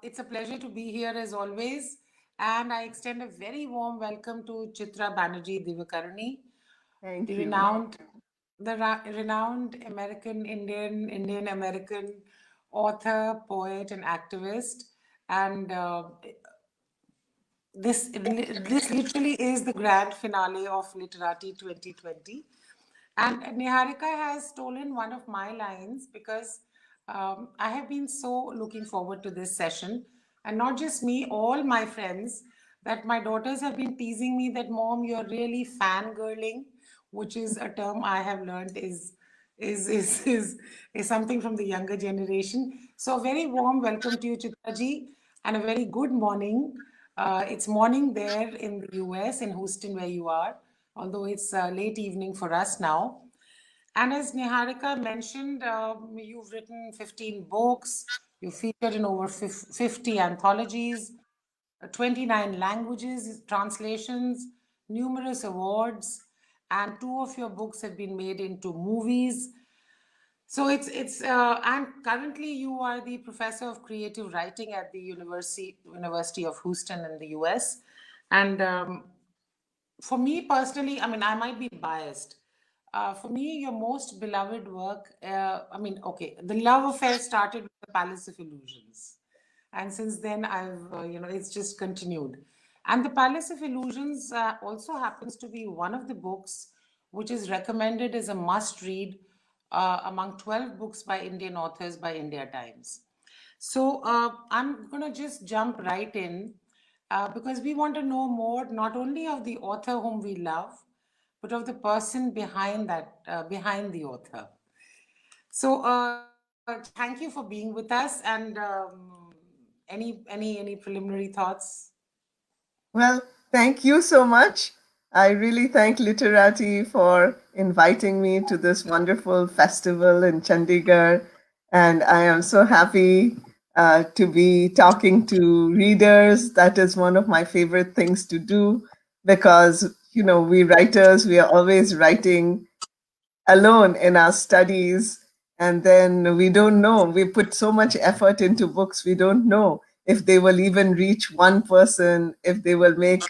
It's a pleasure to be here as always, and I extend a very warm welcome to Chitra Banerjee Divakaruni, the Thank you. renowned, renowned Indian American author, poet, and activist. And this literally is the grand finale of Literati 2020. And Niharika has stolen one of my lines because I have been so looking forward to this session. And not just me, all my friends, that my daughters have been teasing me that, Mom, you're really fangirling, which is a term I have learned is, is, is, is something from the younger generation. So, a very warm welcome to you, Chitraji, and a very good morning. It's morning there in the US, in Houston, where you are, although it's late evening for us now. And as Niharika mentioned, you've written 15 books, you've featured in over 50 anthologies, 29 languages, translations, numerous awards, and two of your books have been made into movies. So it's and currently you are the professor of creative writing at the University of Houston in the US, and for me personally, I mean, I might be biased. For me, your most beloved work, okay, the love affair started with the Palace of Illusions. And since then, it's just continued. And the Palace of Illusions also happens to be one of the books which is recommended as a must read among 12 books by Indian authors by India Times. So I'm going to just jump right in because we want to know more not only of the author whom we love, but of the person behind behind the author. So thank you for being with us. And any preliminary thoughts? Well, thank you so much. I really thank Literati for inviting me to this wonderful festival in Chandigarh. And I am so happy to be talking to readers. That is one of my favorite things to do because, we writers, we are always writing alone in our studies, and then we don't know, we put so much effort into books, we don't know if they will even reach one person, if they will make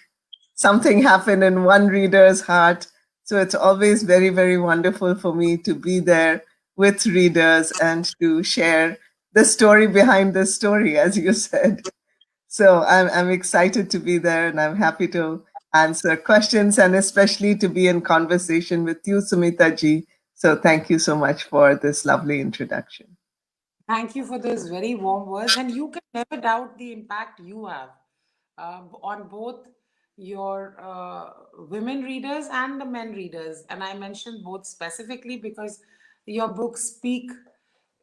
something happen in one reader's heart. So it's always very, very wonderful for me to be there with readers and to share the story behind the story, as you said. So I'm excited to be there, and I'm happy to answer questions and especially to be in conversation with you, Sumita ji. So thank you so much for this lovely introduction. Thank you for those very warm words. And you can never doubt the impact you have on both your women readers and the men readers. And I mentioned both specifically because your books speak,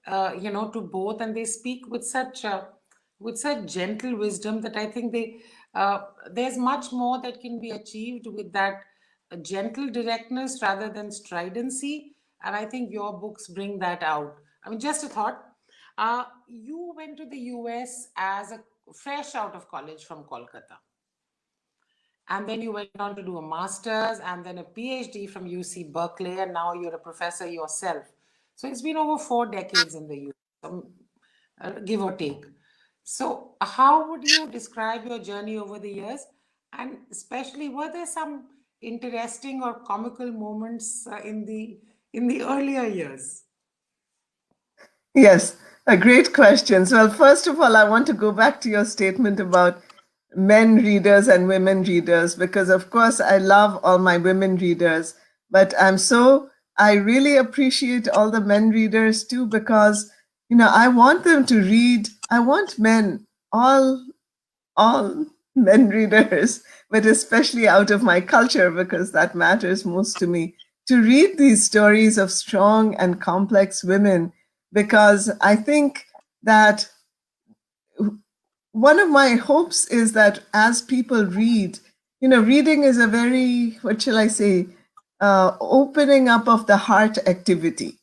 to both, and they speak with such gentle wisdom that I think there's much more that can be achieved with that gentle directness rather than stridency. And I think your books bring that out. I mean, just a thought. You went to the US as a fresh out of college from Kolkata. And then you went on to do a master's and then a PhD from UC Berkeley, and now you're a professor yourself. So it's been over 4 decades in the US, give or take. So, how would you describe your journey over the years? And especially, were there some interesting or comical moments in the earlier years? Yes, a great questions. Well, first of all, I want to go back to your statement about men readers and women readers because, of course, I love all my women readers, but I really appreciate all the men readers too because, I want them to read. I want men, all men readers, but especially out of my culture because that matters most to me, to read these stories of strong and complex women because I think that one of my hopes is that as people read, reading is a very, what shall I say, opening up of the heart activity,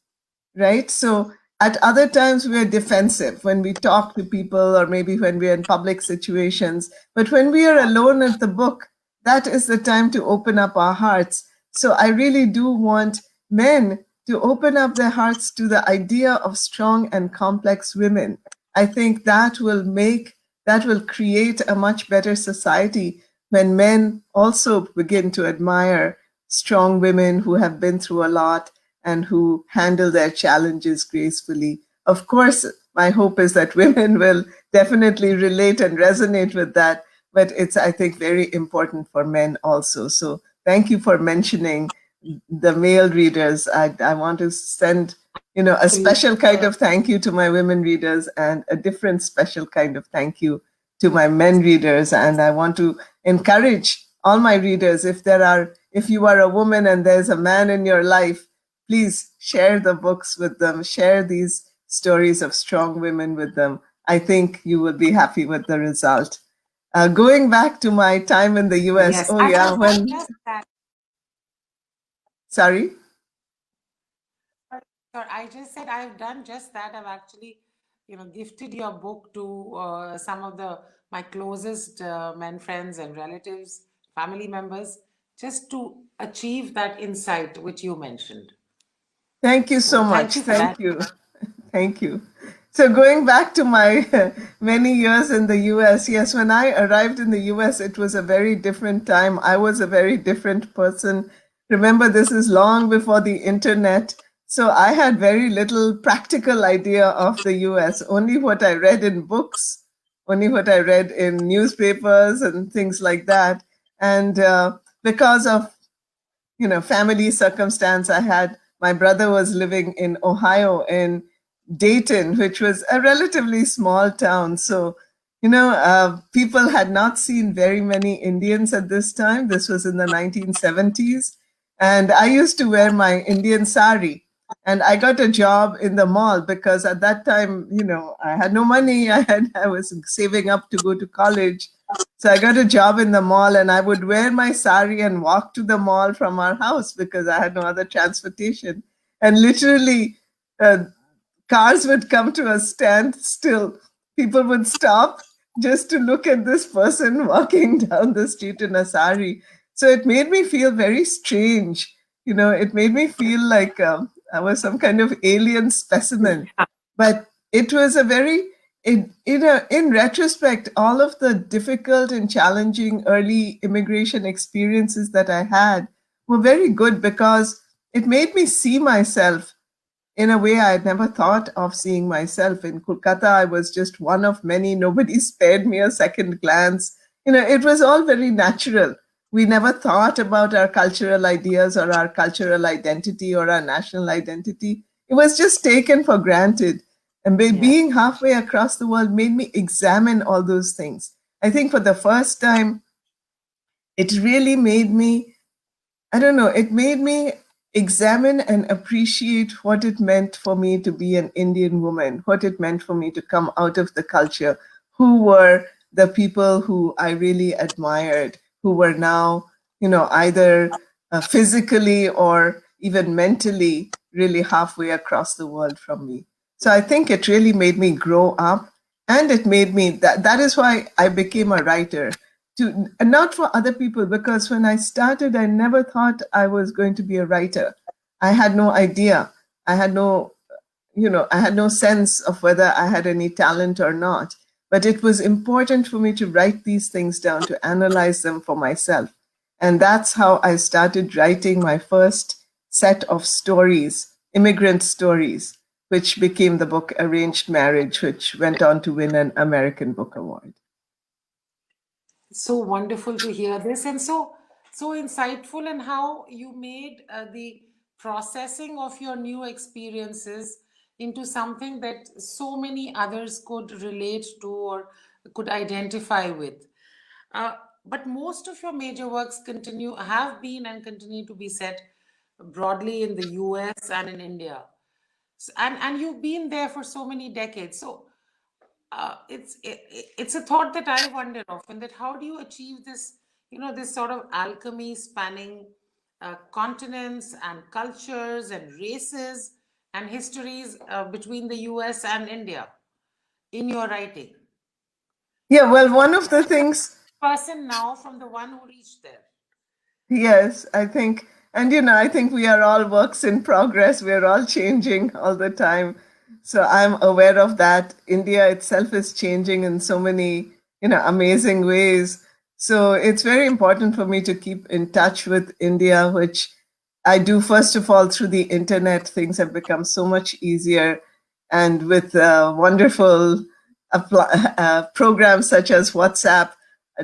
right? So at other times we're defensive when we talk to people or maybe when we're in public situations. But when we are alone at the book, that is the time to open up our hearts. So I really do want men to open up their hearts to the idea of strong and complex women. I think that will create a much better society when men also begin to admire strong women who have been through a lot and who handle their challenges gracefully. Of course, my hope is that women will definitely relate and resonate with that, but it's, I think, very important for men also. So thank you for mentioning the male readers. I want to send, a special Absolutely. kind of thank you to my women readers and a different special kind of thank you to my men readers. And I want to encourage all my readers, if you are a woman and there's a man in your life, please share the books with them, share these stories of strong women with them. I think you will be happy with the result. Going back to my time in the US, Yes, oh I yeah, have done when, just that. sorry? Sir, I just said I've done just that. I've actually, gifted your book to some of my closest men friends and relatives, family members, just to achieve that insight which you mentioned. Thank you so So much. thank you for Thank that. you. Thank you. So, going back to my many years in the US, yes, when I arrived in the US, it was a very different time. I was a very different person. Remember, this is long before the internet. So, I had very little practical idea of the US, only what I read in books, only what I read in newspapers and things like that. And because of family circumstance, I had my brother was living in Ohio in Dayton, which was a relatively small town. So people had not seen very many Indians at this time. This was in the 1970s, and I used to wear my Indian sari. And I got a job in the mall because at that time, I had no money. I was saving up to go to college, so I got a job in the mall, and I would wear my sari and walk to the mall from our house because I had no other transportation. And literally, uh, cars would come to a standstill. People would stop just to look at this person walking down the street in a sari. So it made me feel very strange. It made me feel like I was some kind of alien specimen. But it was a very, in retrospect, all of the difficult and challenging early immigration experiences that I had were very good because it made me see myself in a way I had never thought of seeing myself. In Kolkata, I was just one of many. Nobody spared me a second glance. It was all very natural. We never thought about our cultural ideas or our cultural identity or our national identity. It was just taken for granted. And Yeah. being halfway across the world made me examine all those things. I think for the first time, it really made me, I don't know, it made me examine and appreciate what it meant for me to be an Indian woman, what it meant for me to come out of the culture, who were the people who I really admired, who were now, either physically or even mentally really halfway across the world from me. So I think it really made me grow up, and it made me that is why I became a writer, to not for other people, because when I started I never thought I was going to be a writer. I had no idea. I had no I had no sense of whether I had any talent or not. But it was important for me to write these things down, to analyze them for myself. And that's how I started writing my first set of stories, immigrant stories, which became the book Arranged Marriage, which went on to win an American Book Award. So wonderful to hear this, and so insightful, and how you made the processing of your new experiences into something that so many others could relate to or could identify with. Uh, but most of your major works have been and continue to be set broadly in the US and in India. And you've been there for so many decades. So it's a thought that I wonder often, that how do you achieve this, this sort of alchemy spanning continents and cultures and races and histories between the US and India in your writing? Yeah, well, So one of the things. person now from the one who reached there. Yes, I think, and I think we are all works in progress. We are all changing all the time. So I'm aware of that. India itself is changing in so many, amazing ways. So it's very important for me to keep in touch with India, which I do, first of all, through the internet. Things have become so much easier. And with wonderful programs such as WhatsApp,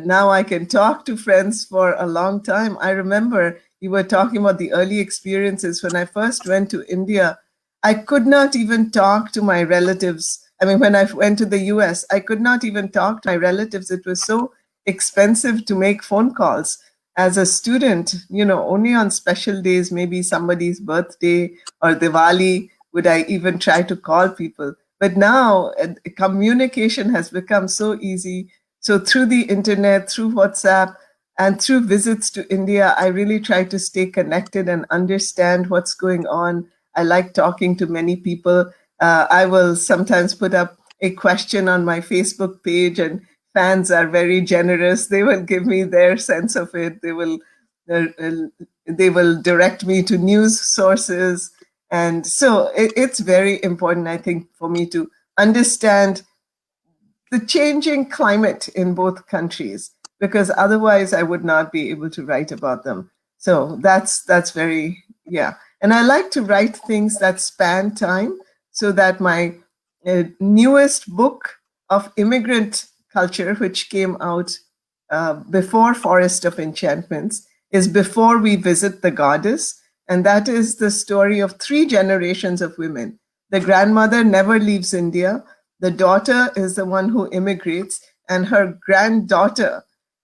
now I can talk to friends for a long time. I remember you were talking about the early experiences. When I first went to India, I could not even talk to my relatives. I mean, when I went to the US, I could not even talk to my relatives. It was so expensive to make phone calls. As a student, only on special days, maybe somebody's birthday or Diwali, would I even try to call people. But now communication has become so easy. So through the internet, through WhatsApp, and through visits to India, I really try to stay connected and understand what's going on. I like talking to many people. I will sometimes put up a question on my Facebook page, and fans are very generous. They will give me their sense of it. Uh, uh, they will direct me to news sources, and so it's very important, I think, for me to understand the changing climate in both countries, because otherwise I would not be able to write about them. So that's very, yeah. And I like to write things that span time, so that my newest book of immigrant culture, which came out before Forest of Enchantments, is Before We Visit the Goddess. And that is the story of three generations of women. The grandmother never leaves India. The daughter is the one who immigrates, and her granddaughter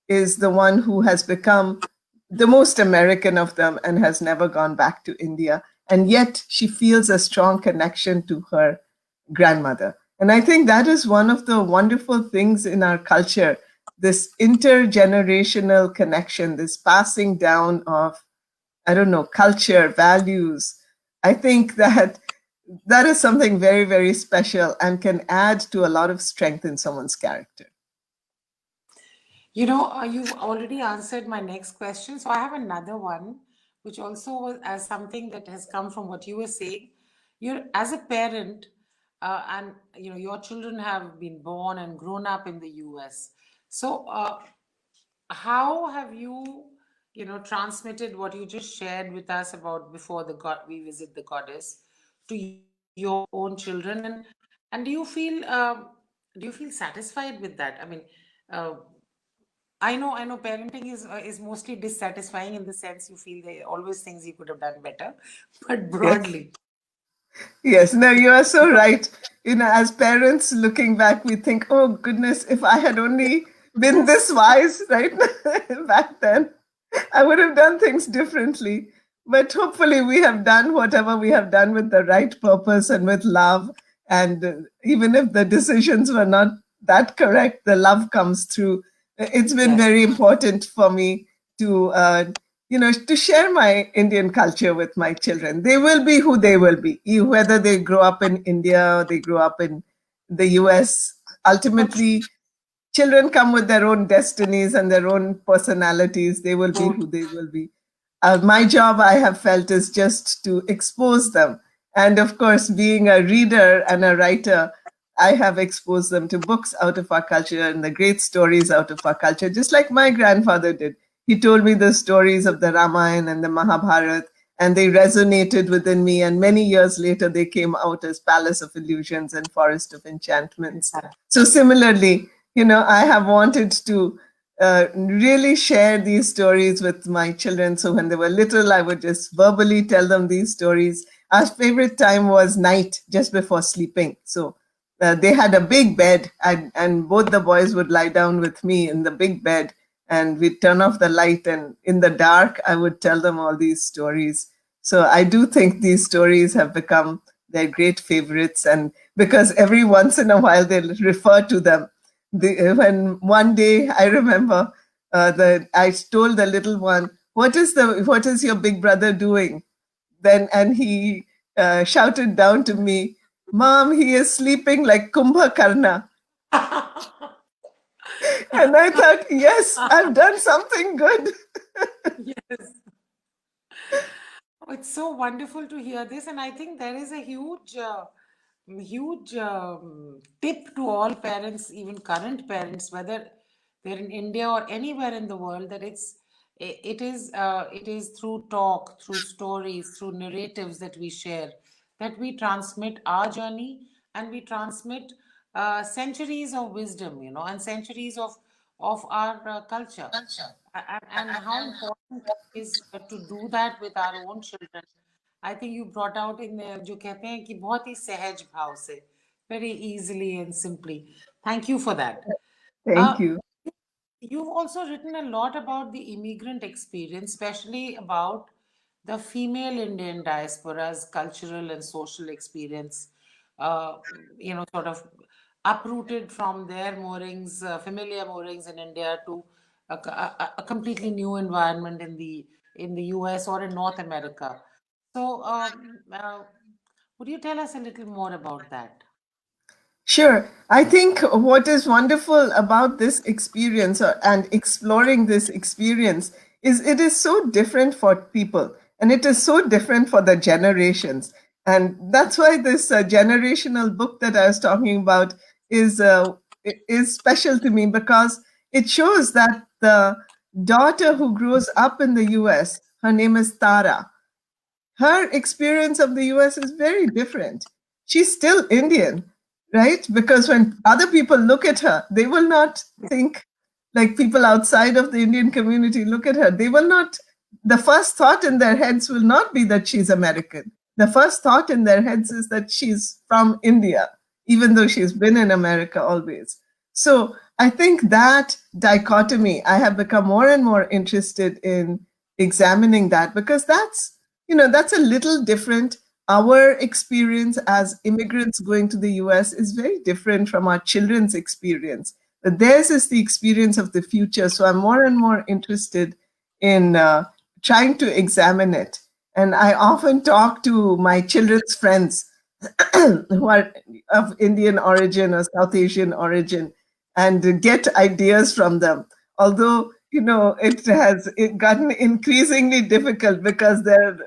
is the one who has become the most American of them and has never gone back to India. And yet she feels a strong connection to her grandmother. And I think that is one of the wonderful things in our culture, this intergenerational connection, this passing down of, I don't know, culture, values. I think that is something very, very special and can add to a lot of strength in someone's character. You've already answered my next question. So I have another one, which also as something that has come from what you were saying. You're as a parent, and your children have been born and grown up in the US. So how have you, transmitted what you just shared with us about before the god we visit the goddess to your own children, and do you feel satisfied with that? I mean, uh, I know parenting is mostly dissatisfying in the sense you feel there are always things you could have done better, but Yes. broadly. Yes, no, you are so right. As parents looking back, we think, oh goodness, if I had only been this wise, right, back then, I would have done things differently. But hopefully, we have done whatever we have done with the right purpose and with love. And even if the decisions were not that correct, the love comes through. It's been Yes. very important for me to to share my Indian culture with my children. They will be who they will be, whether they grow up in India or they grow up in the US. So true. Ultimately, children come with their own destinies and their own personalities. They will be So who they will be. My job, I have felt, is just to expose them. And of course, being a reader and a writer, I have exposed them to books out of our culture and the great stories out of our culture, just like my grandfather did. He told me the stories of the Ramayana and the Mahabharata, and they resonated within me. And many years later, they came out as Palace of Illusions and Forest of Enchantments. So, similarly, I have wanted to really share these stories with my children. So when they were little, I would just verbally tell them these stories. Our favorite time was night, just before sleeping. So they had a big bed, and both the boys would lie down with me in the big bed, and we'd turn off the light. And in the dark, I would tell them all these stories. So I do think these stories have become their great favorites. And because every once in a while they'll refer to them, when one day I remember that I told the little one, what is your big brother doing? Then and he shouted down to me, Mom, he is sleeping like Kumbhakarna. And I thought, yes, I've done something good. yes. Oh, it's so wonderful to hear this, and I think there is a huge huge tip to all parents, even current parents, whether they're in India or anywhere in the world, that it is through talk, through stories, through narratives that we share, that we transmit our journey, and we transmit centuries of wisdom, and centuries of our culture, and how important it is to do that with our own children. I think you brought out in there जो कहते हैं कि बहुत ही सहज भाव से, very easily and simply. Thank you for that. Thank Uh, you. you've also written a lot about the immigrant experience, especially about the female Indian diaspora's cultural and social experience, uh, sort of uprooted from their moorings, familiar moorings in India, to a completely new environment in the US or in North America. So, would you tell us a little more about that? Sure. I think what is wonderful about this experience and exploring this experience is it is so different for people and it is so different for the generations. And that's why this generational book that I was talking about is, is special to me because it shows that the daughter who grows up in the US, her name is Tara, her experience of the US is very different. She's still Indian, right? Because when other people look at her, they will not think like people outside of the Indian community look at her. They will not, the first thought in their heads will not be that she's American. The first thought in their heads is that she's from India, even though she's been in America always. So I think that dichotomy, I have become more and more interested in examining that because that's a little different. Our experience as immigrants going to the US is very different from our children's experience. But theirs is the experience of the future. So I'm more and more interested in trying to examine it. And I often talk to my children's friends who are of Indian origin or South Asian origin and get ideas from them. Although, it gotten increasingly difficult because they're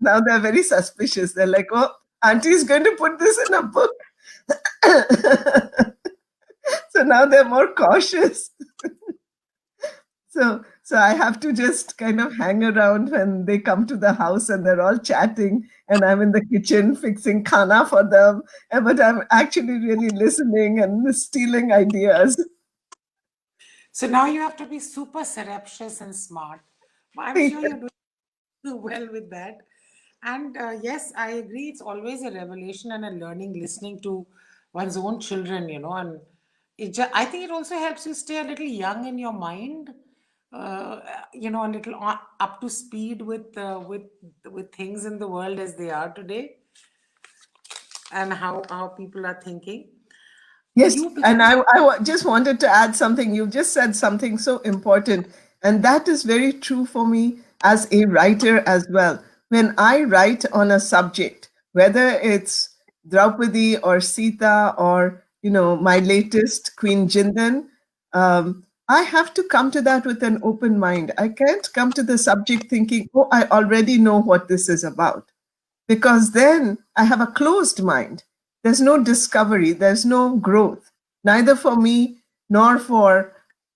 very suspicious. They're like, oh, auntie's going to put this in a book. So now they're more cautious. So I have to just kind of hang around when they come to the house and they're all chatting and I'm in the kitchen fixing khana for them. But I'm actually really listening and stealing ideas. So now you have to be super surreptitious and smart. I'm sure you're doing well with that. And yes, I agree. It's always a revelation and a learning listening to one's own children, and I think it also helps you stay a little young in your mind, a little up to speed with things in the world as they are today, and how people are thinking. Yes, You and began. I just wanted to add something. You just said something so important, and that is very true for me as a writer as well. When I write on a subject, whether it's Draupadi or Sita or my latest Queen Jindan, I have to come to that with an open mind. I can't come to the subject thinking, "Oh, I already know what this is about." Because then I have a closed mind. There's no discovery, there's no growth, neither for me nor for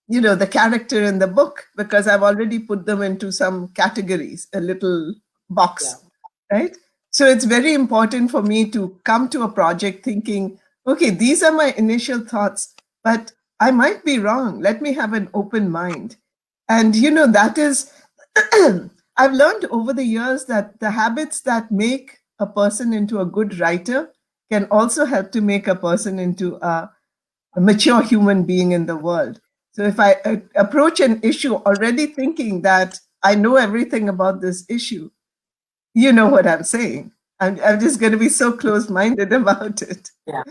the character in the book, because I've already put them into some categories, a little Yeah. box, right? So it's very important for me to come to a project thinking, okay, these are my initial thoughts, but I might be wrong. Let me have an open mind. And that is I've learned over the years that the habits that make a person into a good writer can also help to make a person into a mature human being in the world. So if I approach an issue already thinking that I know everything about this issue, you know what I'm saying. I'm just going to be so close minded about it. Yeah.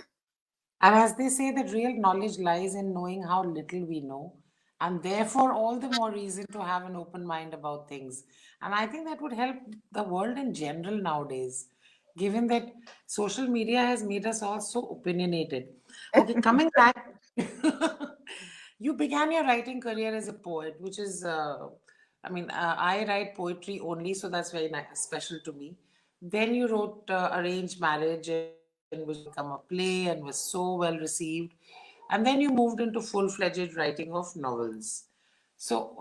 And as they say, that real knowledge lies in knowing how little we know, and therefore, all the more reason to have an open mind about things. And I think that would help the world in general nowadays, given that social media has made us all so opinionated. Okay, coming back, you began your writing career as a poet, which is, I write poetry only, so that's very special to me. Then you wrote Arranged Marriage and which became a play and was so well received. And then you moved into full-fledged writing of novels. So,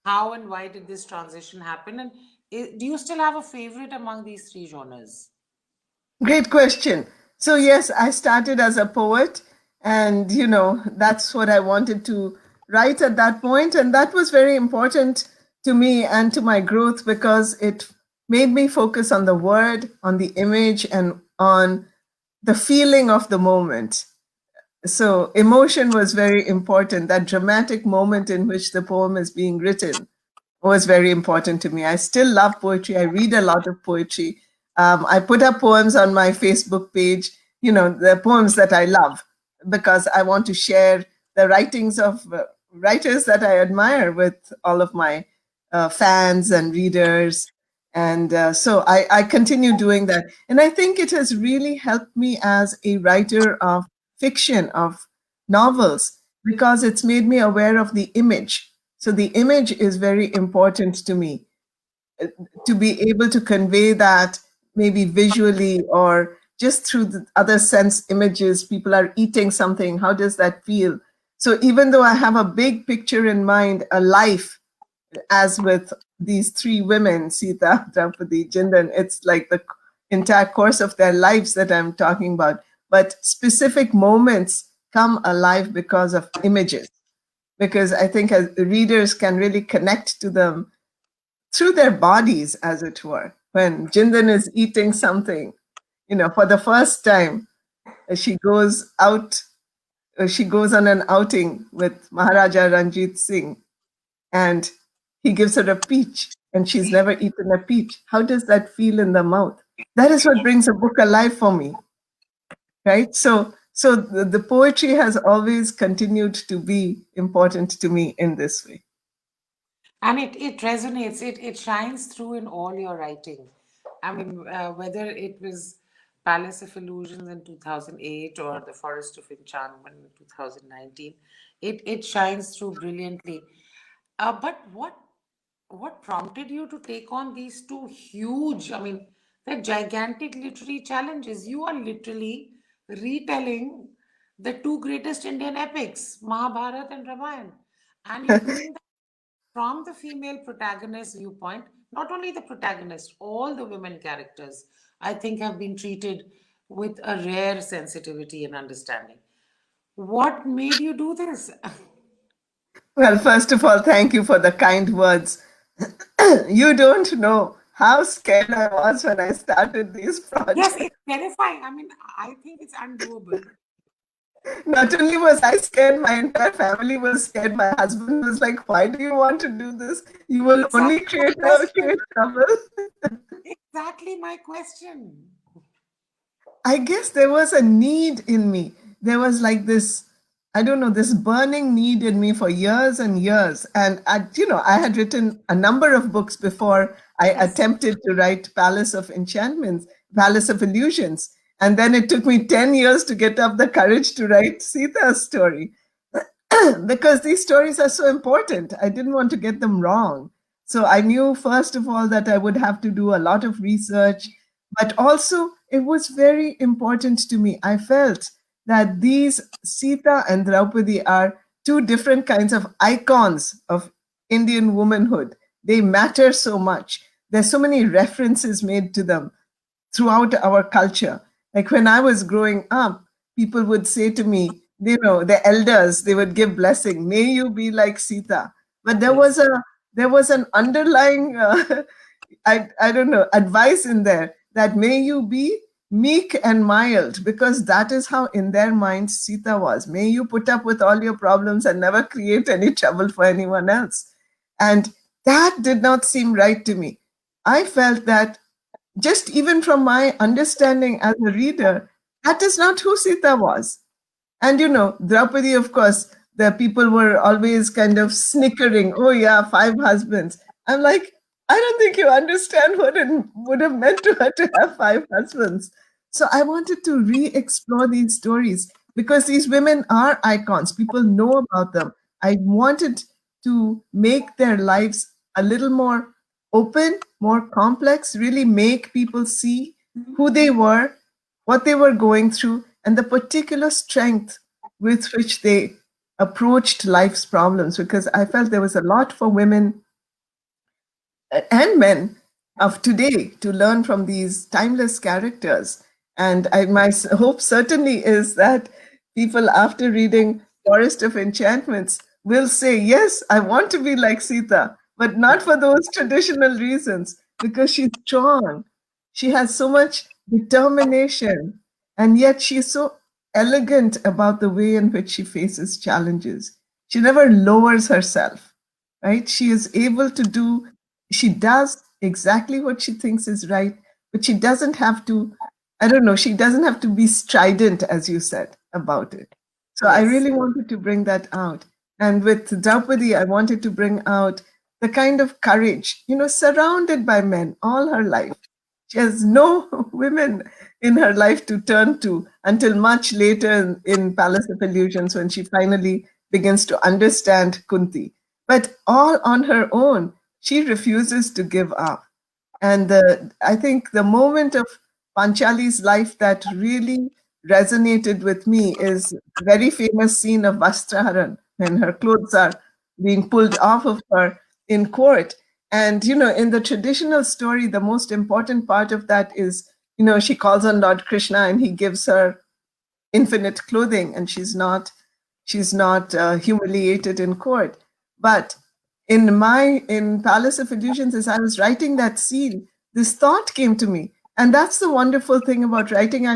how and why did this transition happen? And do you still have a favorite among these three genres? Great question. So, yes, I started as a poet, and that's what I wanted to write at that point. And that was very important to me and to my growth because it made me focus on the word, on the image, and on the feeling of the moment. So, emotion was very important, that dramatic moment in which the poem is being written was very important to me. I still love poetry. I read a lot of poetry. I put up poems on my Facebook page, the poems that I love, because I want to share the writings of writers that I admire with all of my fans and readers. And so I continue doing that. And I think it has really helped me as a writer of fiction, of novels, because it's made me aware of the image. So the image is very important to me, to be able to convey that maybe visually or just through the other sense images. People are eating something. How does that feel? So even though I have a big picture in mind, a life, as with these three women, Sita, Draupadi, Jindan, it's like the entire course of their lives that I'm talking about. But specific moments come alive because of images, because I think as readers can really connect to them through their bodies, as it were. When Jindan is eating something, for the first time, she goes out, she goes on an outing with Maharaja Ranjit Singh, and he gives her a peach, and she's never eaten a peach. How does that feel in the mouth? That is what brings a book alive for me, right? So the poetry has always continued to be important to me in this way. And it resonates, it shines through in all your writing. I mean, whether it was Palace of Illusions in 2008 or The Forest of Enchantment in 2019, it shines through brilliantly. But what prompted you to take on these two huge, I mean, they're gigantic literary challenges? You are literally retelling the two greatest Indian epics, Mahabharata and Ramayana, and you're doing from the female protagonist viewpoint. Not only the protagonist, all the women characters, I think, have been treated with a rare sensitivity and understanding. What made you do this? Well, first of all, thank you for the kind words. You don't know how scared I was when I started these Yes, projects. it's terrifying. I mean, I think it's undoable. Not only was I scared, my entire family was scared. My husband was like, "Why do you want to do this? You will only Exactly my create question. trouble." Exactly my question. I guess there was a need in me. There was like this, I don't know, this burning need in me for years and years. And I had written a number of books before I Yes. attempted to write Palace of Enchantments, Palace of Illusions. And then it took me 10 years to get up the courage to write Sita's story. Because these stories are so important. I didn't want to get them wrong. So I knew, first of all, that I would have to do a lot of research, but also it was very important to me. I felt that these Sita and Draupadi are two different kinds of icons of Indian womanhood. They matter so much. There's so many references made to them throughout our culture. Like when I was growing up, people would say to me, the elders, they would give blessing, may you be like Sita. But Yes. there was an underlying, I don't know, advice in there that may you be meek and mild, because that is how in their minds Sita was. May you put up with all your problems and never create any trouble for anyone else. And that did not seem right to me. I felt that just even from my understanding as a reader, that is not who Sita was. And Draupadi, of course, the people were always kind of snickering, oh, yeah, five husbands. I'm like, I don't think you understand what it would have meant to her to have five husbands. So I wanted to re explore these stories because these women are icons. People know about them. I wanted to make their lives a little more open, more complex, really make people see who they were, what they were going through, and the particular strength with which they approached life's problems. Because I felt there was a lot for women and men of today to learn from these timeless characters. And my hope certainly is that people, after reading Forest of Enchantments, will say, yes, I want to be like Sita, but not for those traditional reasons, because she's strong. She has so much determination, and yet she's so elegant about the way in which she faces challenges. She never lowers herself, right? She does exactly what she thinks is right, but she doesn't have to, I don't know, she doesn't have to be strident, as you said, about it. So I Yes. really wanted to bring that out. And with Draupadi, I wanted to bring out the kind of courage, surrounded by men all her life. She has no women in her life to turn to until much later in Palace of Illusions, when she finally begins to understand Kunti. But all on her own, she refuses to give up. And I think the moment of Panchali's life that really resonated with me is the very famous scene of Vastraharan, when her clothes are being pulled off of her in court. And, in the traditional story, the most important part of that is, she calls on Lord Krishna and he gives her infinite clothing, and she's not humiliated in court. But in Palace of Illusions, as I was writing that scene, this thought came to me. And that's the wonderful thing about writing.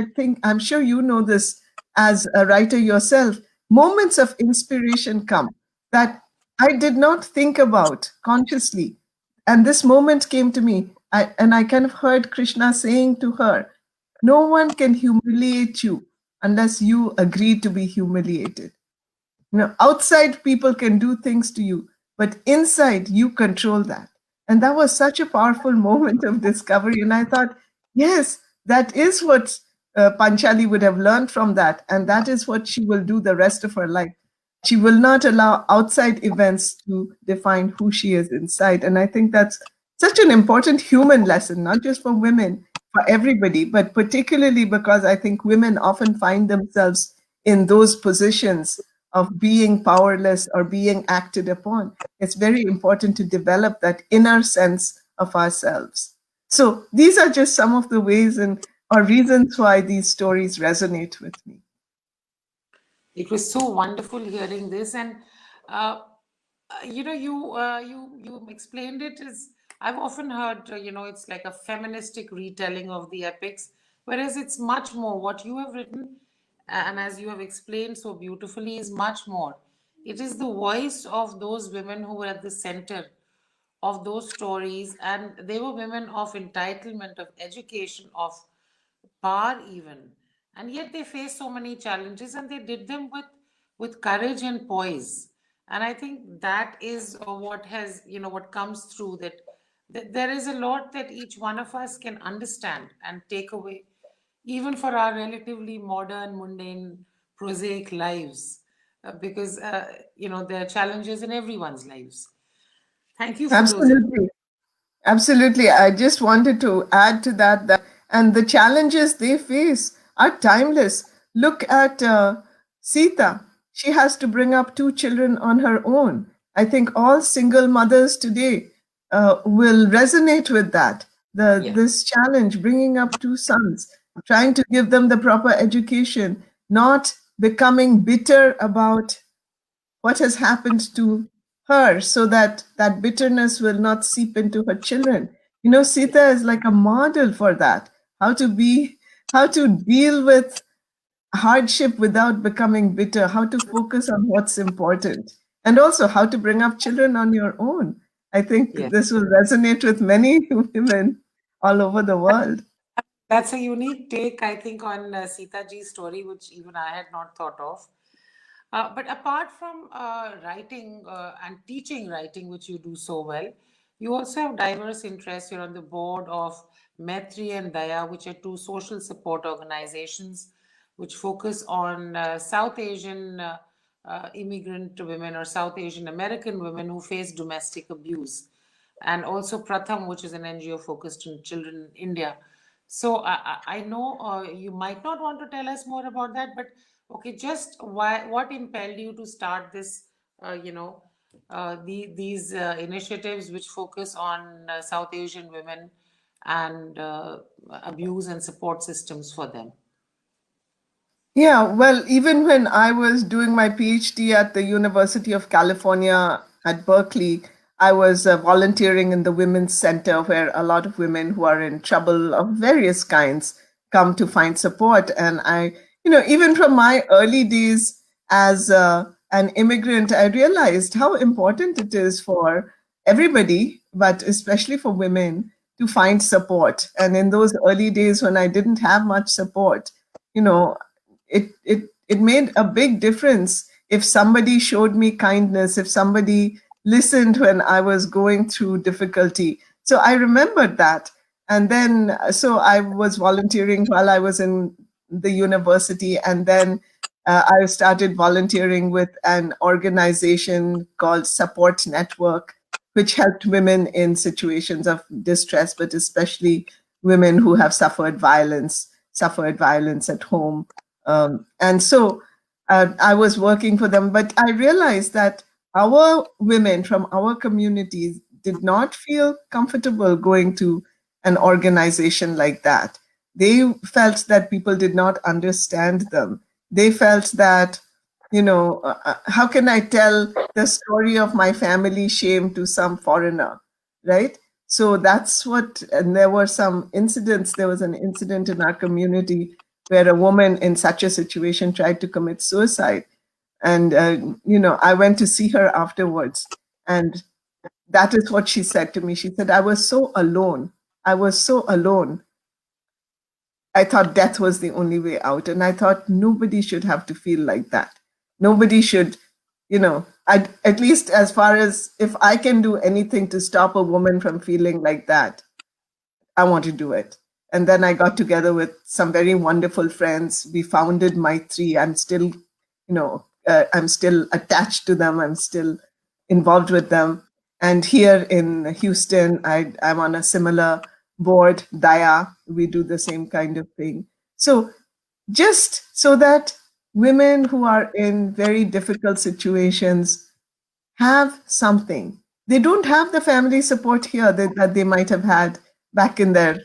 I'm sure you know this as a writer yourself. Moments of inspiration come that I did not think about consciously. And this moment came to me. And I kind of heard Krishna saying to her, no one can humiliate you unless you agree to be humiliated. Outside people can do things to you, but inside you control that. And that was such a powerful moment of discovery. And I thought, yes, that is what Panchali would have learned from that. And that is what she will do the rest of her life. She will not allow outside events to define who she is inside. And I think that's such an important human lesson, not just for women, for everybody, but particularly because I think women often find themselves in those positions of being powerless or being acted upon. It's very important to develop that inner sense of ourselves. So these are just some of the ways and or reasons why these stories resonate with me. It was so wonderful hearing this, and uh, you explained it as I've often heard. It's like a feministic retelling of the epics, whereas it's much more. What you have written, and as you have explained so beautifully, is much more. It is the voice of those women who were at the center of those stories, and they were women of entitlement, of education, of power even, and yet they faced so many challenges and they did them with courage and poise. And I think that is what has, what comes through, that there is a lot that each one of us can understand and take away, even for our relatively modern, mundane, prosaic lives, because there are challenges in everyone's lives. Thank you for those. Absolutely. Absolutely. I just wanted to add to that, and the challenges they face are timeless. Look at Sita. She has to bring up two children on her own. I think all single mothers today will resonate with that. Yeah. This challenge, bringing up two sons, trying to give them the proper education, not becoming bitter about what has happened to her, so that that bitterness will not seep into her children. Sita is like a model for that, how to be, how to deal with hardship without becoming bitter, how to focus on what's important, and also how to bring up children on your own. I think Yeah. this will resonate with many women all over the world. That's a unique take, I think, on Sita Ji's story, which even I had not thought of. But apart from writing and teaching writing, which you do so well, you also have diverse interests. You're on the board of Maitri and Daya, which are two social support organizations which focus on South Asian immigrant women or South Asian American women who face domestic abuse, and also Pratham, which is an NGO focused on children in India. So I know you might not want to tell us more about that, but okay, just why, what impelled you to start this, these initiatives which focus on South Asian women and abuse and support systems for them? Yeah, well, even when I was doing my PhD at the University of California at Berkeley, I was volunteering in the Women's Center where a lot of women who are in trouble of various kinds come to find support. And even from my early days as an immigrant, I realized how important it is for everybody, but especially for women, to find support. And in those early days when I didn't have much support, you know, it made a big difference if somebody showed me kindness, if somebody listened when I was going through difficulty. So I remembered that. And then, so I was volunteering while I was in the university. And then I started volunteering with an organization called Support Network, which helped women in situations of distress, but especially women who have suffered violence at home. And so I was working for them, but I realized that our women from our communities did not feel comfortable going to an organization like that. They felt that people did not understand them. They felt that, how can I tell the story of my family shame to some foreigner, right? So that's what, and there were some incidents. There was an incident in our community where a woman in such a situation tried to commit suicide. And, I went to see her afterwards. And that is what she said to me. She said, I was so alone. I was so alone. I thought death was the only way out. And I thought nobody should have to feel like that. Nobody should, at least as far as if I can do anything to stop a woman from feeling like that, I want to do it. And then I got together with some very wonderful friends. We founded My3. I'm still attached to them. I'm still involved with them. And here in Houston, I'm on a similar board, Daya. We do the same kind of thing. So just so that women who are in very difficult situations have something. They don't have the family support here that they might have had back in their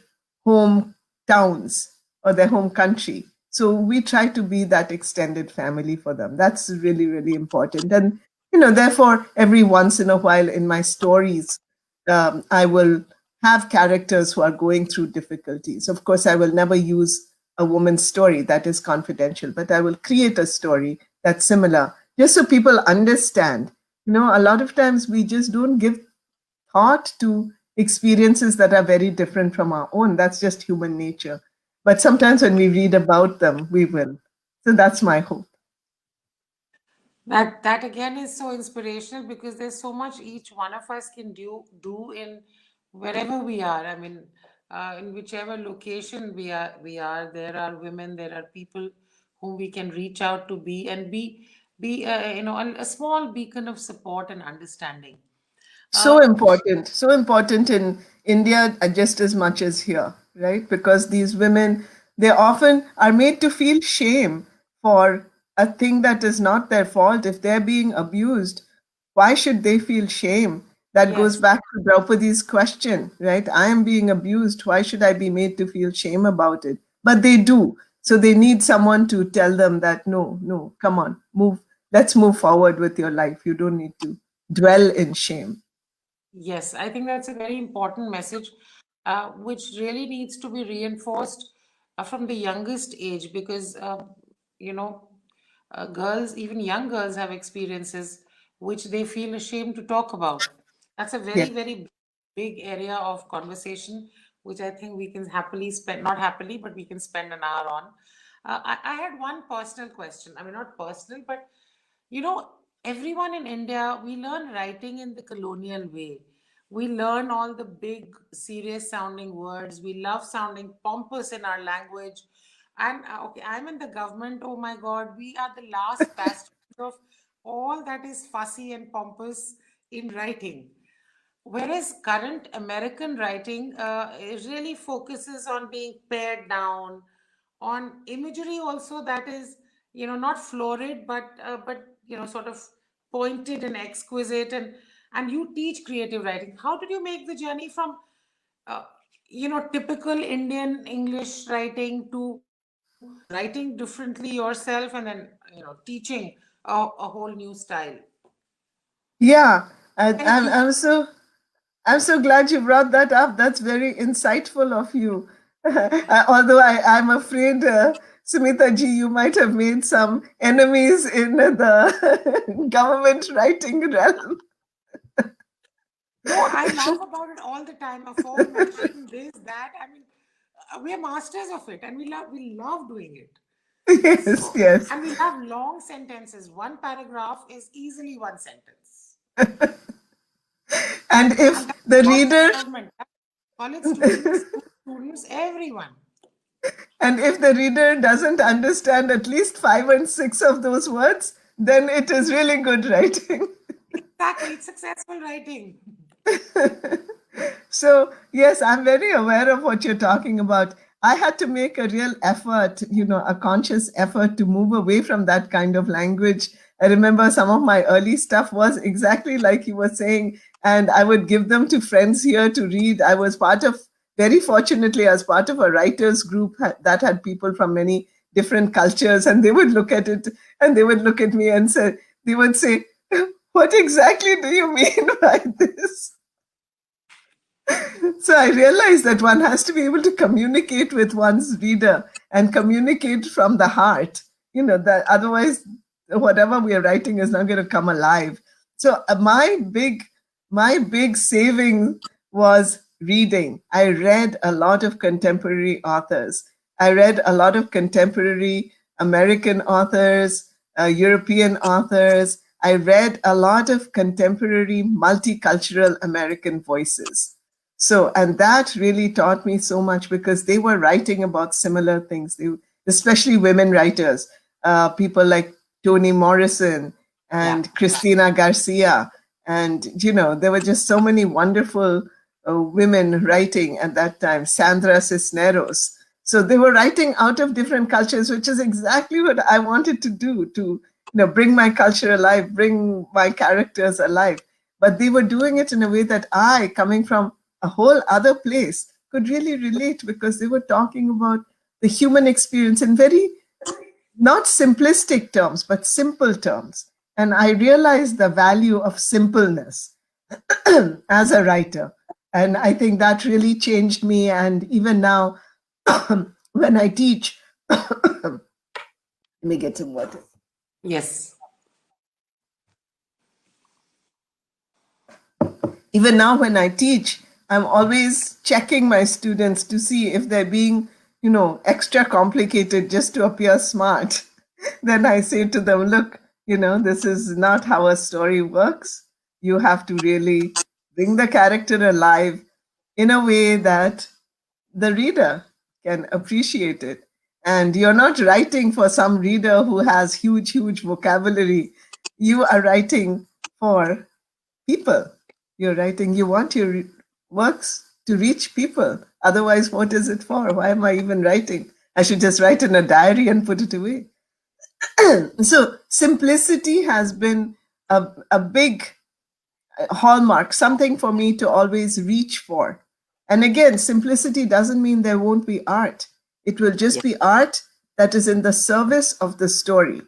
home towns or their home country. So we try to be that extended family for them. That's really, really important. And, therefore, every once in a while in my stories, I will have characters who are going through difficulties. Of course, I will never use a woman's story that is confidential, but I will create a story that's similar just so people understand. A lot of times we just don't give thought to experiences that are very different from our own. That's just human nature. But sometimes when we read about them, we will. So that's my hope. That again is so inspirational because there's so much each one of us can do in wherever we are. I mean, in whichever location we are. There are women, there are people whom we can reach out to be a small beacon of support and understanding. Uh, So important in India just as much as here, right? Because these women, they often are made to feel shame for a thing that is not their fault. If they're being abused, why should they feel shame? That goes yes, back to Draupadi's question, right? I am being abused. Why should I be made to feel shame about it? But they do. So they need someone to tell them that no, no, come on, move. Let's move forward with your life. You don't need to dwell in shame. yes, I think that's a very important message, which really needs to be reinforced from the youngest age because, you know, girls, even young girls, have experiences which they feel ashamed to talk about. That's a Yeah. very big area of conversation, which I think we can happily spend, not happily, but we can spend an hour on. I had one personal question. I mean, not personal, but you know, everyone in India, we learn writing in the colonial way. We learn all the big, serious sounding words. We love sounding pompous in our language. And okay, I'm in the government. Oh my God, we are the last bastions of all that is fussy and pompous in writing. whereas current American writing it really focuses on being pared down, on imagery also that is, not florid, but sort of pointed and exquisite, and you teach creative writing. How did you make the journey from uh, typical Indian English writing to writing differently yourself and then teaching a whole new style? Yeah, Help you. I'm so glad you brought that up. That's very insightful of you. Although I'm afraid, Sumita ji, you might have made some enemies in the government writing realm. No, I laugh about it all the time. Aforementioned this, that. I mean, we are masters of it, and we love doing it. Yes, So, yes. and we love long sentences. One paragraph is easily one sentence, And and if that's the not just reader government. That's college students, school students, everyone. and if the reader doesn't understand at least five and six of those words, then it is really good writing. Exactly, it's successful writing. So, yes, I'm very aware of what you're talking about. I had to make a real effort, a conscious effort to move away from that kind of language. I remember some of my early stuff was exactly like you were saying, and I would give them to friends here to read. I was very fortunately, as part of a writers group that had people from many different cultures, and they would look at it and they would look at me and they would say, "What exactly do you mean by this?" So I realized that one has to be able to communicate with one's reader and communicate from the heart. That otherwise, whatever we are writing is not going to come alive. So my big saving was reading. I read a lot of contemporary authors. I read a lot of contemporary American authors, European authors. I read a lot of contemporary multicultural American voices. So, and that really taught me so much because they were writing about similar things. Especially women writers, people like Toni Morrison Yeah. and Christina Garcia. And, there were just so many wonderful women writing at that time, Sandra Cisneros. So they were writing out of different cultures, which is exactly what I wanted to do to, bring my culture alive, bring my characters alive. But they were doing it in a way that coming from a whole other place, could really relate because they were talking about the human experience in very not simplistic terms, but simple terms. And I realized the value of simpleness as a writer. And I think that really changed me. And even now, when I teach, let me get some water. Yes. Even now when I teach, I'm always checking my students to see if they're being, extra complicated just to appear smart. Then I say to them, look, this is not how a story works. You have to really bring the character alive in a way that the reader can appreciate it. And you're not writing for some reader who has huge, huge vocabulary. You are writing for people. You're writing, you want your works to reach people. Otherwise, what is it for? Why am I even writing? I should just write in a diary and put it away. So, simplicity has been a big hallmark, something for me to always reach for. And again, simplicity doesn't mean there won't be art. It will just Yes. be art that is in the service of the story.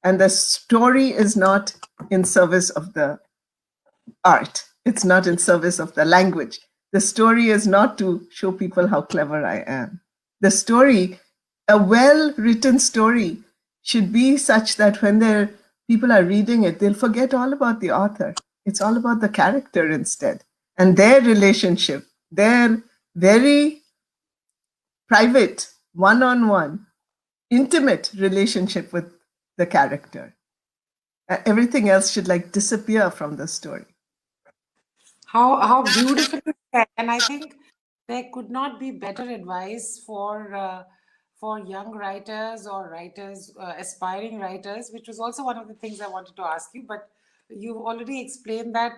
And the story is not in service of the art. It's not in service of the language. The story is not to show people how clever I am. The story, a well written story, should be such that when people are reading it, they'll forget all about the author. It's all about the character instead and their relationship, their very private, one on one, intimate relationship with the character. Everything else should like disappear from the story. How beautifully said. And I think there could not be better advice for young writers or writers, aspiring writers, which was also one of the things I wanted to ask you. But you've already explained that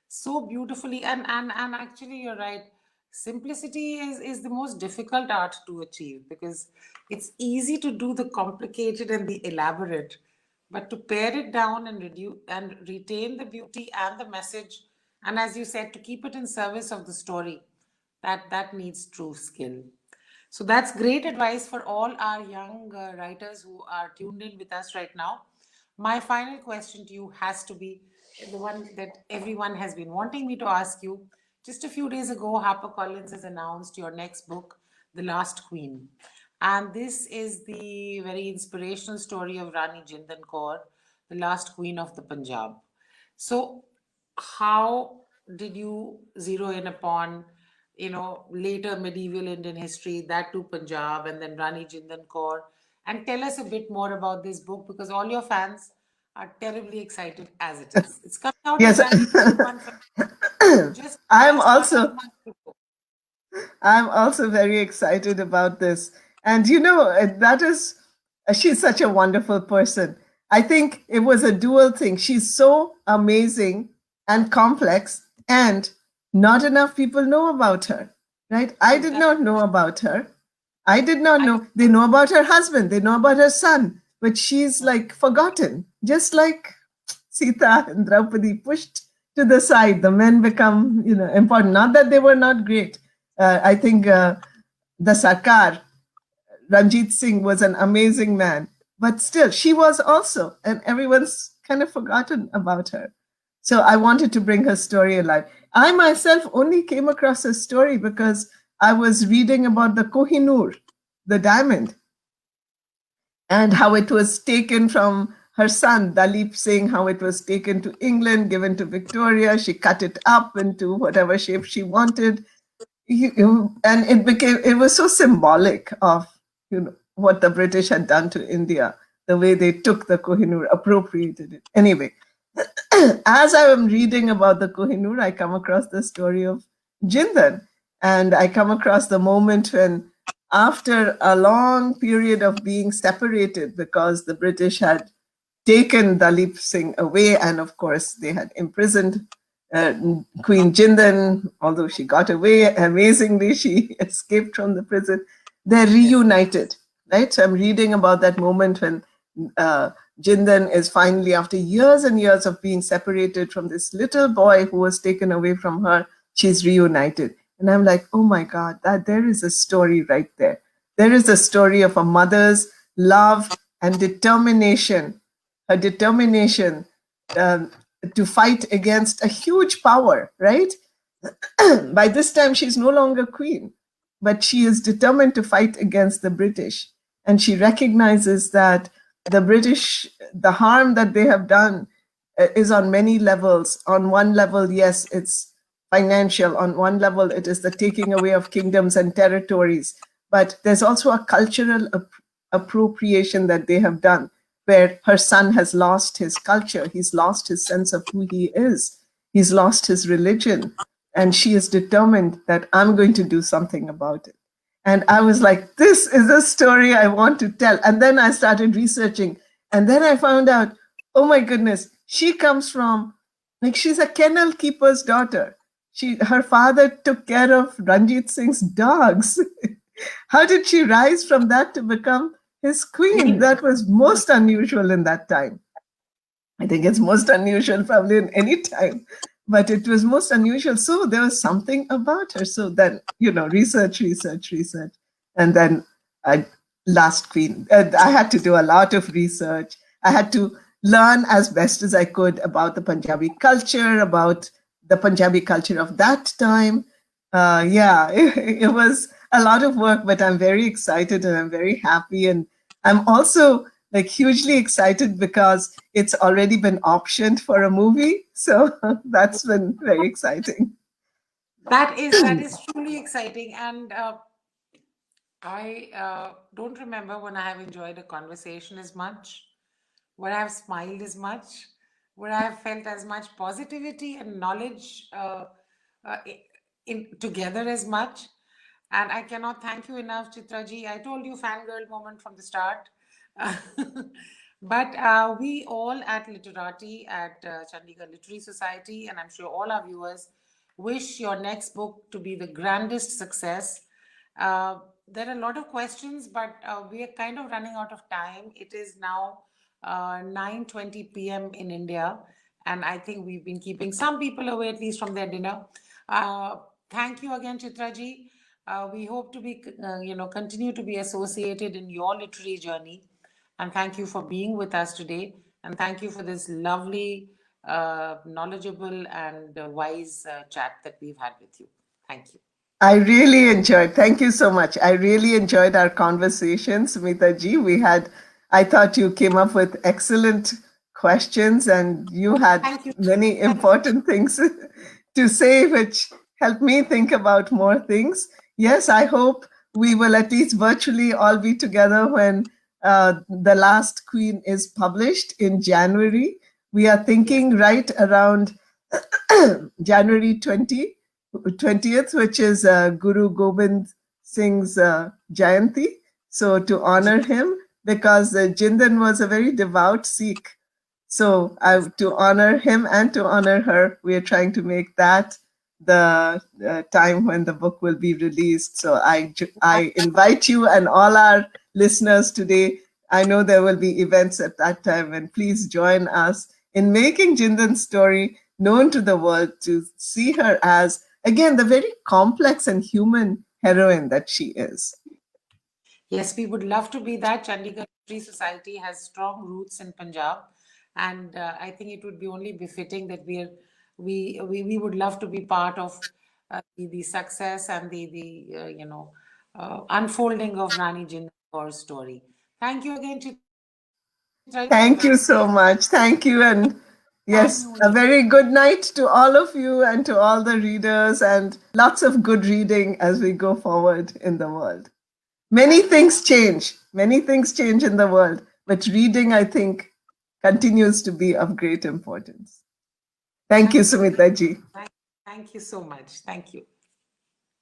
so beautifully. And actually, you're right. Simplicity is the most difficult art to achieve, because it's easy to do the complicated and the elaborate, but to pare it down and reduce and retain the beauty and the message, and as you said, to keep it in service of the story, that needs true skill. So that's great advice for all our young writers who are tuned in with us right now. My final question to you has to be the one that everyone has been wanting me to ask you. Just a few days ago, HarperCollins has announced your next book, The Last Queen. And this is the very inspirational story of Rani Jindan Kaur, the last queen of the Punjab. So, how did you zero in upon, later medieval Indian history, that to Punjab, and then Rani Jindan Kaur? And tell us a bit more about this book, because all your fans are terribly excited as it is. It's coming out in Yes, January 21, just I'm just 1 also month before. I'm also very excited about this. And that is, she's such a wonderful person. I think it was a dual thing. She's so amazing and complex, and not enough people know about her, right? I did Exactly. not know about her. I did not I know. They know about her husband, they know about her son, but she's like forgotten, just like Sita and Draupadi pushed to the side. The men become, important. Not that they were not great. I think the Sarkar, Ranjit Singh was an amazing man, but still, she was also, and everyone's kind of forgotten about her. So I wanted to bring her story alive. I myself only came across her story because I was reading about the Kohinoor, the diamond, and how it was taken from her son, Dalip Singh, how it was taken to England, given to Victoria. She cut it up into whatever shape she wanted. And it was so symbolic of, what the British had done to India, the way they took the Kohinoor, appropriated it. Anyway, as I am reading about the Kohinoor, I come across the story of Jindan. And I come across the moment when, after a long period of being separated because the British had taken Dalip Singh away, and of course, they had imprisoned uh, Queen Jindan, although she got away. Amazingly, she escaped from the prison. They're reunited, right? So I'm reading about that moment when uh, Jindan is finally, after years and years of being separated from this little boy who was taken away from her, she's reunited. And I'm like, oh my God, that there is a story right there. There is a story of a mother's love and determination, her determination um, to fight against a huge power, right? By this time, she's no longer queen, but she is determined to fight against the British. And she recognizes that the British, the harm that they have done is on many levels. On one level, yes, it's financial. On one level, it is the taking away of kingdoms and territories. But there's also a cultural appropriation that they have done, where her son has lost his culture, he's lost his sense of who he is, he's lost his religion, and she is determined that I'm going to do something about it. And I was like, this is a story I want to tell. And then I started researching. And then I found out, oh my goodness, she comes from, like, she's a kennel keeper's daughter. Her father took care of Ranjit Singh's dogs. How did she rise from that to become his queen? Queen. That was most unusual in that time. I think it's most unusual probably in any time, but it was most unusual. So there was something about her. So then, research. And then I, Last Queen. I had to do a lot of research. I had to learn as best as I could about the Punjabi culture, about the Punjabi culture of that time. Yeah, it was a lot of work, but I'm very excited and I'm very happy. And I'm also like hugely excited because it's already been optioned for a movie. So that's been very exciting. That is truly exciting, and I don't remember when I have enjoyed a conversation as much, where I have smiled as much, where I have felt as much positivity and knowledge uh, i- together as much. And I cannot thank you enough, Chitra ji. I told you fangirl moment from the start. But we all at Literati, at Chandigarh Literary Society, and I'm sure all our viewers wish your next book to be the grandest success. There are a lot of questions, but we are kind of running out of time. It is now 9:20 p.m. in India, and I think we've been keeping some people away at least from their dinner. Uh, Thank you again, Chitra ji. We hope to be, continue to be associated in your literary journey. And thank you for being with us today. And thank you for this lovely, knowledgeable, and wise chat that we've had with you. Thank you. I really enjoyed. Thank you so much. I really enjoyed our conversation, Smita ji. I thought you came up with excellent questions and you Oh, had thank you. many important things to say, which helped me think about more things. Yes, I hope we will at least virtually all be together when The Last Queen is published in January. We are Yes. thinking right around January 20th, which is Guru Gobind Singh's Jayanti. So to honor him, because Jindan was a very devout Sikh. So Yes. to honor him and to honor her, we are trying to make that the time when the book will be released. So I invite you and all our listeners today. I know there will be events at that time, and please join us in making Jindan's story known to the world, to see her as, again, the very complex and human heroine that she is. Yes, we would love to be that. Chandigarh Tree Society has strong roots in Punjab, and I think it would be only befitting that we would love to be part of the success and unfolding of Rani Jindar's story. Thank you again, Chitra ji, for coming. Thank you And so much. Thank you. And time yes, you a need. very good night to all of you and to all the readers, and lots of good reading as we go forward in the world. Many Thank you. things change. Many things change in the world, but reading, I think, continues to be of great importance. Thank you, Thank you. Sumita ji. Thank you so much. Thank you.